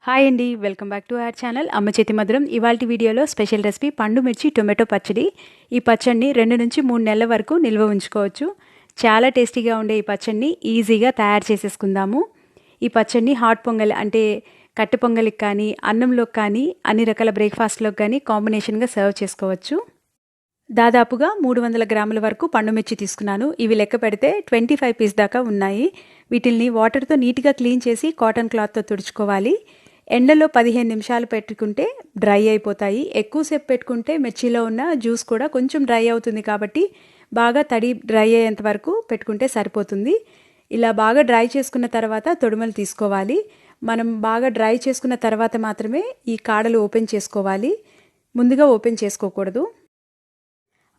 Hi అండి, welcome back to our channel అమ్మ చేతి మధురం. ఇవాల్టి వీడియోలో స్పెషల్ రెసిపీ పండు మిర్చి టొమాటో పచ్చడి. ఈ పచ్చడిని 2 నుంచి 3 నెలల వరకు నిల్వ ఉంచుకోవచ్చు. చాలా టేస్టీగా ఉండే ఈ పచ్చడిని ఈజీగా తయారు చేసేసుకుందాము. ఈ పచ్చడిని హాట్ పొంగల్ అంటే కట్టె పొంగలికి కానీ, అన్నంలోకి కానీ, అన్ని రకాల బ్రేక్ఫాస్ట్లోకి కానీ కాంబినేషన్గా సర్వ్ చేసుకోవచ్చు. దాదాపుగా 300 గ్రాముల వరకు పండు మిర్చి తీసుకున్నాను. ఇవి లెక్క పెడితే 25 పీస్ దాకా ఉన్నాయి. వీటిల్ని వాటర్తో నీట్గా క్లీన్ చేసి కాటన్ క్లాత్తో తుడుచుకోవాలి. ఎండలో 15 నిమిషాలు పెట్టుకుంటే డ్రై అయిపోతాయి. ఎక్కువసేపు పెట్టుకుంటే మిర్చిలో ఉన్న జ్యూస్ కూడా కొంచెం డ్రై అవుతుంది, కాబట్టి బాగా తడి డ్రై అయ్యేంత వరకు పెట్టుకుంటే సరిపోతుంది. ఇలా బాగా డ్రై చేసుకున్న తర్వాత తొడుమలు తీసుకోవాలి. మనం బాగా డ్రై చేసుకున్న తర్వాత మాత్రమే ఈ కాడలు ఓపెన్ చేసుకోవాలి. ముందుగా ఓపెన్ చేసుకోకూడదు.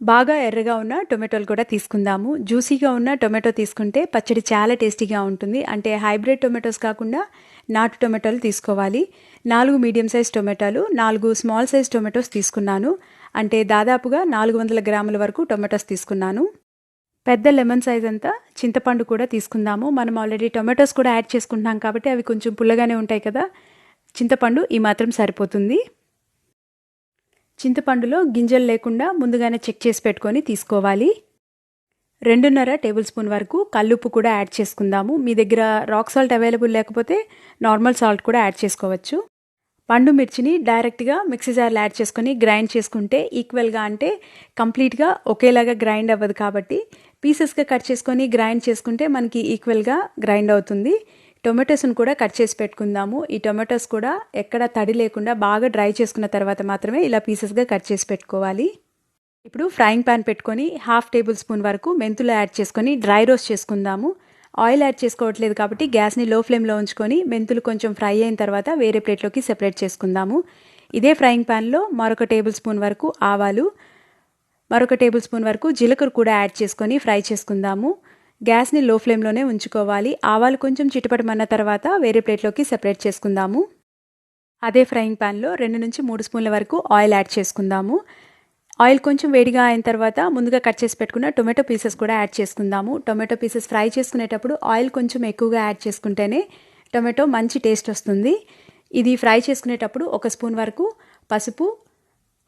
బాగా ఎర్రగా ఉన్న టొమాటోలు కూడా తీసుకుందాము. జ్యూసీగా ఉన్న టొమాటో తీసుకుంటే పచ్చడి చాలా టేస్టీగా ఉంటుంది. అంటే హైబ్రిడ్ టొమాటోస్ కాకుండా నాటు టొమాటోలు తీసుకోవాలి. 4 మీడియం సైజ్ టొమాటోలు, 4 స్మాల్ సైజ్ టొమాటోస్ తీసుకున్నాను. అంటే దాదాపుగా 400 గ్రాముల వరకు టొమాటోస్ తీసుకున్నాను. పెద్ద లెమన్ సైజ్ అంతా చింతపండు కూడా తీసుకుందాము. మనం ఆల్రెడీ టొమాటోస్ కూడా యాడ్ చేసుకుంటున్నాం కాబట్టి అవి కొంచెం పుల్లగానే ఉంటాయి కదా. చింతపండు ఈ మాత్రం సరిపోతుంది. చింతపండులో గింజలు లేకుండా ముందుగానే చెక్ చేసి పెట్టుకొని తీసుకోవాలి. 2.5 టేబుల్ స్పూన్ వరకు కల్లుప్పు కూడా యాడ్ చేసుకుందాము. మీ దగ్గర రాక్ సాల్ట్ అవైలబుల్ లేకపోతే నార్మల్ సాల్ట్ కూడా యాడ్ చేసుకోవచ్చు. పండు మిర్చిని డైరెక్ట్గా మిక్సీ జార్లో యాడ్ చేసుకొని గ్రైండ్ చేసుకుంటే ఈక్వల్గా, అంటే కంప్లీట్గా ఒకేలాగా గ్రైండ్ అవ్వదు, కాబట్టి పీసెస్గా కట్ చేసుకొని గ్రైండ్ చేసుకుంటే మనకి ఈక్వల్గా గ్రైండ్ అవుతుంది. టొమాటోస్ని కూడా కట్ చేసి పెట్టుకుందాము. ఈ టొమాటోస్ కూడా ఎక్కడ తడి లేకుండా బాగా డ్రై చేసుకున్న తర్వాత మాత్రమే ఇలా పీసెస్గా కట్ చేసి పెట్టుకోవాలి. ఇప్పుడు ఫ్రైయింగ్ పాన్ పెట్టుకొని 1/2 టేబుల్ స్పూన్ వరకు మెంతులు యాడ్ చేసుకొని డ్రై రోస్ట్ చేసుకుందాము. ఆయిల్ యాడ్ చేసుకోవట్లేదు కాబట్టి గ్యాస్ని లో ఫ్లేమ్లో ఉంచుకొని మెంతులు కొంచెం ఫ్రై అయిన తర్వాత వేరే ప్లేట్లోకి సెపరేట్ చేసుకుందాము. ఇదే ఫ్రైయింగ్ పాన్లో మరొక టేబుల్ స్పూన్ వరకు ఆవాలు, మరొక టేబుల్ స్పూన్ వరకు జీలకర్ర కూడా యాడ్ చేసుకొని ఫ్రై చేసుకుందాము. గ్యాస్ని లో ఫ్లేమ్లోనే ఉంచుకోవాలి. ఆవాలు కొంచెం చిటపటమన్న తర్వాత వేరే ప్లేట్లోకి సెపరేట్ చేసుకుందాము. అదే ఫ్రైయింగ్ ప్యాన్లో 2 నుంచి 3 స్పూన్ల వరకు ఆయిల్ యాడ్ చేసుకుందాము. ఆయిల్ కొంచెం వేడిగా అయిన తర్వాత ముందుగా కట్ చేసి పెట్టుకున్న టొమాటో పీసెస్ కూడా యాడ్ చేసుకుందాము. టొమాటో పీసెస్ ఫ్రై చేసుకునేటప్పుడు ఆయిల్ కొంచెం ఎక్కువగా యాడ్ చేసుకుంటేనే టొమాటో మంచి టేస్ట్ వస్తుంది. ఇది ఫ్రై చేసుకునేటప్పుడు 1 స్పూన్ వరకు పసుపు,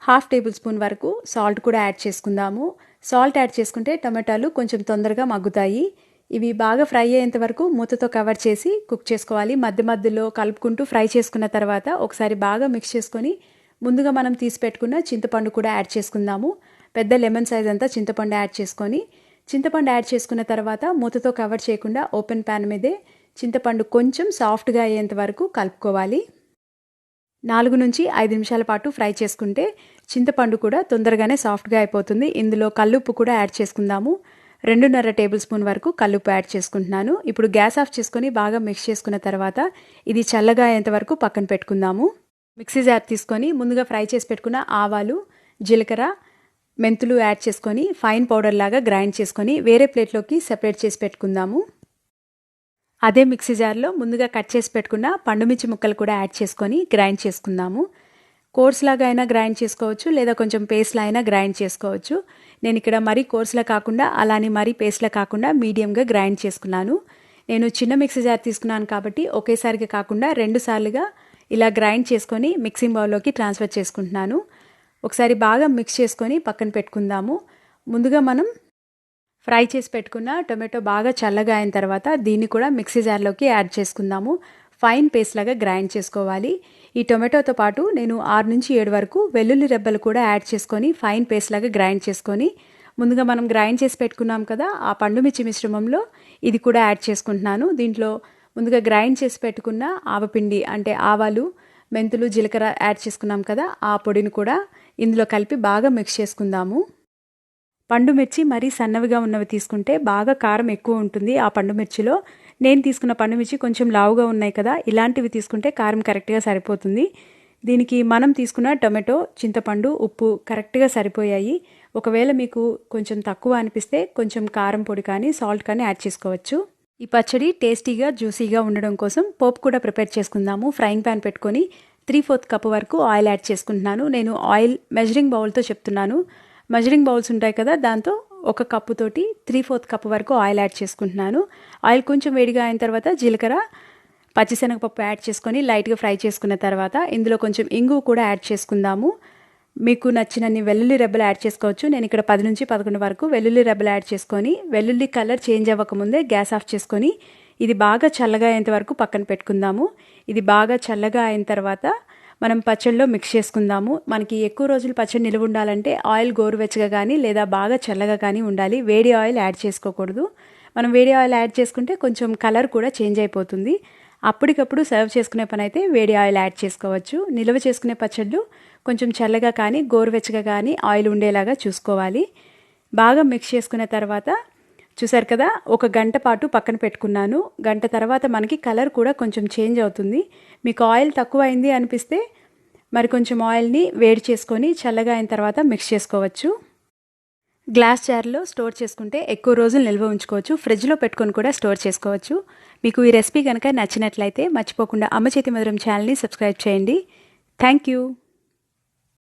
1/2 టేబుల్ స్పూన్ వరకు సాల్ట్ కూడా యాడ్ చేసుకుందాము. సాల్ట్ యాడ్ చేసుకుంటే టొమాటోలు కొంచెం తొందరగా మగ్గుతాయి. ఇవి బాగా ఫ్రై అయ్యేంత వరకు మూతతో కవర్ చేసి కుక్ చేసుకోవాలి. మధ్య మధ్యలో కలుపుకుంటూ ఫ్రై చేసుకున్న తర్వాత ఒకసారి బాగా మిక్స్ చేసుకొని ముందుగా మనం తీసి పెట్టుకున్న చింతపండు కూడా యాడ్ చేసుకుందాము. పెద్ద లెమన్ సైజ్ అంతా చింతపండు యాడ్ చేసుకొని, చింతపండు యాడ్ చేసుకున్న తర్వాత మూతతో కవర్ చేయకుండా ఓపెన్ ప్యాన్ మీదే చింతపండు కొంచెం సాఫ్ట్గా అయ్యేంత వరకు కలుపుకోవాలి. 4 నుంచి 5 నిమిషాల పాటు ఫ్రై చేసుకుంటే చింతపండు కూడా తొందరగానే సాఫ్ట్గా అయిపోతుంది. ఇందులో కల్లుప్పు కూడా యాడ్ చేసుకుందాము. 2.5 టేబుల్ స్పూన్ వరకు కల్లుప్పు యాడ్ చేసుకుంటున్నాను. ఇప్పుడు గ్యాస్ ఆఫ్ చేసుకొని బాగా మిక్స్ చేసుకున్న తర్వాత ఇది చల్లగా అయ్యేంత వరకు పక్కన పెట్టుకుందాము. మిక్సీ జార్ తీసుకొని ముందుగా ఫ్రై చేసి పెట్టుకున్న ఆవాలు, జీలకర్ర, మెంతులు యాడ్ చేసుకొని ఫైన్ పౌడర్ లాగా గ్రైండ్ చేసుకొని వేరే ప్లేట్లోకి సెపరేట్ చేసి పెట్టుకుందాము. అదే మిక్సీ జార్లో ముందుగా కట్ చేసి పెట్టుకున్న పండుమిర్చి ముక్కలు కూడా యాడ్ చేసుకొని గ్రైండ్ చేసుకుందాము. కోర్స్లాగా అయినా గ్రైండ్ చేసుకోవచ్చు, లేదా కొంచెం పేస్ట్లా అయినా గ్రైండ్ చేసుకోవచ్చు. నేను ఇక్కడ మరీ కోర్స్లా కాకుండా, అలానే మరీ పేస్ట్లా కాకుండా మీడియంగా గ్రైండ్ చేసుకున్నాను. నేను చిన్న మిక్సీ జార్ తీసుకున్నాను కాబట్టి ఒకేసారిగా కాకుండా 2 సార్లుగా ఇలా గ్రైండ్ చేసుకొని మిక్సింగ్ బౌల్లోకి ట్రాన్స్ఫర్ చేసుకుంటున్నాను. ఒకసారి బాగా మిక్స్ చేసుకొని పక్కన పెట్టుకుందాము. ముందుగా మనం ఫ్రై చేసి పెట్టుకున్న టొమాటో బాగా చల్లగా అయిన తర్వాత దీన్ని కూడా మిక్సీ జార్లోకి యాడ్ చేసుకుందాము. ఫైన్ పేస్ట్ లాగా గ్రైండ్ చేసుకోవాలి. ఈ టొమాటోతో పాటు నేను 6 నుంచి 7 వరకు వెల్లుల్లి రెబ్బలు కూడా యాడ్ చేసుకొని ఫైన్ పేస్ట్ లాగా గ్రైండ్ చేసుకొని ముందుగా మనం గ్రైండ్ చేసి పెట్టుకున్నాం కదా, ఆ పండుమిర్చి మిశ్రమంలో ఇది కూడా యాడ్ చేసుకుంటున్నాను. దీంట్లో ముందుగా గ్రైండ్ చేసి పెట్టుకున్న ఆవపిండి, అంటే ఆవాలు, మెంతులు, జీలకర్ర యాడ్ చేసుకున్నాం కదా, ఆ పొడిని కూడా ఇందులో కలిపి బాగా మిక్స్ చేసుకుందాము. పండు మిర్చి మరీ సన్నవిగా ఉన్నవి తీసుకుంటే బాగా కారం ఎక్కువ ఉంటుంది ఆ పండు మిర్చిలో. నేను తీసుకున్న పండు మిర్చి కొంచెం లావుగా ఉన్నాయి కదా, ఇలాంటివి తీసుకుంటే కారం కరెక్ట్గా సరిపోతుంది. దీనికి మనం తీసుకున్న టొమాటో, చింతపండు, ఉప్పు కరెక్ట్గా సరిపోయాయి. ఒకవేళ మీకు కొంచెం తక్కువ అనిపిస్తే కొంచెం కారం పొడి కానీ సాల్ట్ కానీ యాడ్ చేసుకోవచ్చు. ఈ పచ్చడి టేస్టీగా జ్యూసీగా ఉండడం కోసం పోపు కూడా ప్రిపేర్ చేసుకుందాము. ఫ్రైయింగ్ ప్యాన్ పెట్టుకొని 3/4 కప్పు వరకు ఆయిల్ యాడ్ చేసుకుంటున్నాను. నేను ఆయిల్ మెజరింగ్ బౌల్తో చెప్తున్నాను. మెజరింగ్ బౌల్స్ ఉంటాయి కదా, దాంతో 1 కప్పుతోటి 3/4 కప్పు వరకు ఆయిల్ యాడ్ చేసుకుంటున్నాను. ఆయిల్ కొంచెం వేడిగా అయిన తర్వాత జీలకర్ర, పచ్చిశనగపప్పు యాడ్ చేసుకొని లైట్గా ఫ్రై చేసుకున్న తర్వాత ఇందులో కొంచెం ఇంగువ కూడా యాడ్ చేసుకుందాము. మీకు నచ్చినన్ని వెల్లుల్లి రెబ్బలు యాడ్ చేసుకోవచ్చు. నేను ఇక్కడ 10 నుంచి 11 వరకు వెల్లుల్లి రెబ్బలు యాడ్ చేసుకొని వెల్లుల్లి కలర్ చేంజ్ అవ్వకముందే గ్యాస్ ఆఫ్ చేసుకొని ఇది బాగా చల్లగా అయ్యేంత వరకు పక్కన పెట్టుకుందాము. ఇది బాగా చల్లగా అయిన తర్వాత మనం పచ్చడిలో మిక్స్ చేసుకుందాము. మనకి ఎక్కువ రోజులు పచ్చడి నిలువ ఉండాలంటే ఆయిల్ గోరువెచ్చగా కానీ లేదా బాగా చల్లగా కానీ ఉండాలి. వేడి ఆయిల్ యాడ్ చేసుకోకూడదు. మనం వేడి ఆయిల్ యాడ్ చేసుకుంటే కొంచెం కలర్ కూడా చేంజ్ అయిపోతుంది. అప్పటికప్పుడు సర్వ్ చేసుకునే పని అయితే వేడి ఆయిల్ యాడ్ చేసుకోవచ్చు. నిల్వ చేసుకునే పచ్చళ్ళు కొంచెం చల్లగా కానీ గోరువెచ్చగా కానీ ఆయిల్ ఉండేలాగా చూసుకోవాలి. బాగా మిక్స్ చేసుకున్న తర్వాత చూసారు కదా, 1 గంట పాటు పక్కన పెట్టుకున్నాను. గంట తర్వాత మనకి కలర్ కూడా కొంచెం చేంజ్ అవుతుంది. మీకు ఆయిల్ తక్కువ అయింది అనిపిస్తే మరి కొంచెం ఆయిల్ని వేడి చేసుకొని చల్లగా అయిన తర్వాత మిక్స్ చేసుకోవచ్చు. గ్లాస్ జార్లో స్టోర్ చేసుకుంటే ఎక్కువ రోజులు నిల్వ ఉంచుకోవచ్చు. ఫ్రిడ్జ్లో పెట్టుకొని కూడా స్టోర్ చేసుకోవచ్చు. మీకు ఈ రెసిపీ కనుక నచ్చినట్లయితే మర్చిపోకుండా అమ్మ చేతి మధురం ఛానల్ని సబ్స్క్రైబ్ చేయండి. Thank you.